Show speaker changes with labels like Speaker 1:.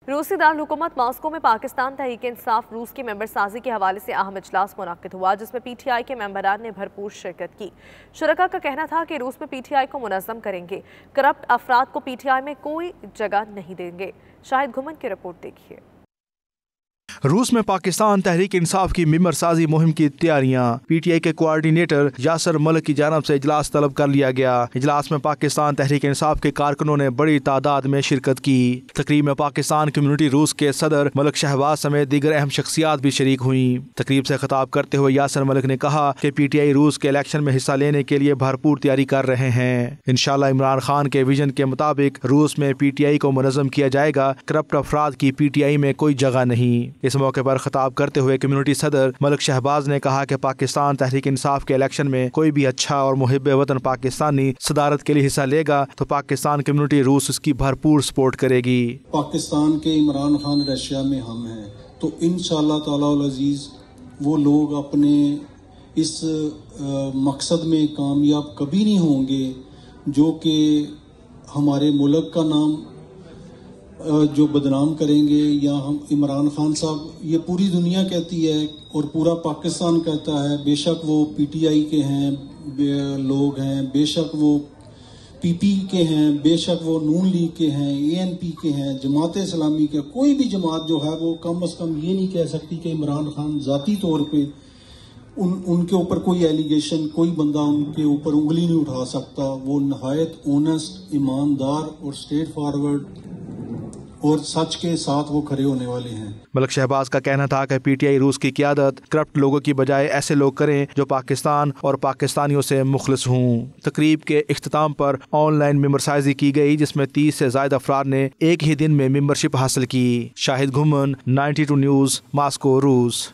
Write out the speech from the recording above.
Speaker 1: روسی دارالحکومت ماسکو میں پاکستان تحریک انصاف روس کی ممبر سازی کے حوالے سے اہم اجلاس منعقد ہوا، جس میں پی ٹی آئی کے ممبران نے بھرپور شرکت کی۔ شرکاء کا کہنا تھا کہ روس میں پی ٹی آئی کو منظم کریں گے، کرپٹ افراد کو پی ٹی آئی میں کوئی جگہ نہیں دیں گے۔ شاہد گھمن کی رپورٹ دیکھیے۔
Speaker 2: روس میں پاکستان تحریک انصاف کی ممبر سازی مہم کی تیاریاں۔ پی ٹی آئی کے کوارڈینیٹر یاسر ملک کی جانب سے اجلاس طلب کر لیا گیا۔ اجلاس میں پاکستان تحریک انصاف کے کارکنوں نے بڑی تعداد میں شرکت کی۔ تقریب میں پاکستان کمیونٹی روس کے صدر ملک شہباز سمیت دیگر اہم شخصیات بھی شریک ہوئیں۔ تقریب سے خطاب کرتے ہوئے یاسر ملک نے کہا کہ پی ٹی آئی روس کے الیکشن میں حصہ لینے کے لیے بھرپور تیاری کر رہے ہیں۔ انشاءاللہ عمران خان کے ویژن کے مطابق روس میں پی ٹی آئی کو منظم کیا جائے گا۔ کرپٹ افراد کی پی ٹی آئی میں کوئی جگہ نہیں۔ اس موقع پر خطاب کرتے ہوئے کمیونٹی صدر ملک شہباز نے کہا کہ پاکستان تحریک انصاف کے الیکشن میں کوئی بھی اچھا اور محب وطن پاکستانی صدارت کے لیے حصہ لے گا تو پاکستان کمیونٹی روس اس کی بھرپور سپورٹ کرے گی۔
Speaker 3: پاکستان کے عمران خان رشیا میں ہم ہیں تو انشاءاللہ تعالی العزیز وہ لوگ اپنے اس مقصد میں کامیاب کبھی نہیں ہوں گے جو کہ ہمارے ملک کا نام جو بدنام کریں گے، یا ہم عمران خان صاحب یہ پوری دنیا کہتی ہے اور پورا پاکستان کہتا ہے، بے شک وہ پی ٹی آئی کے ہیں لوگ ہیں، بے شک وہ پی پی کے ہیں، بے شک وہ نون لیگ کے ہیں، اے این پی کے ہیں، جماعت اسلامی کے، کوئی بھی جماعت جو ہے وہ کم از کم یہ نہیں کہہ سکتی کہ عمران خان ذاتی طور پہ ان کے اوپر کوئی ایلیگیشن، کوئی بندہ ان کے اوپر انگلی نہیں اٹھا سکتا۔ وہ نہایت اونسٹ، ایماندار اور اسٹریٹ فارورڈ اور سچ کے ساتھ وہ کھڑے ہونے والے ہیں۔
Speaker 2: ملک شہباز کا کہنا تھا کہ پی ٹی آئی روس کی قیادت کرپٹ لوگوں کی بجائے ایسے لوگ کریں جو پاکستان اور پاکستانیوں سے مخلص ہوں۔ تقریب کے اختتام پر آن لائن ممبر سازی کی گئی، جس میں 30 سے زائد افراد نے ایک ہی دن میں ممبرشپ حاصل کی۔ شاہد گھمن، 92 نیوز، ماسکو، روس۔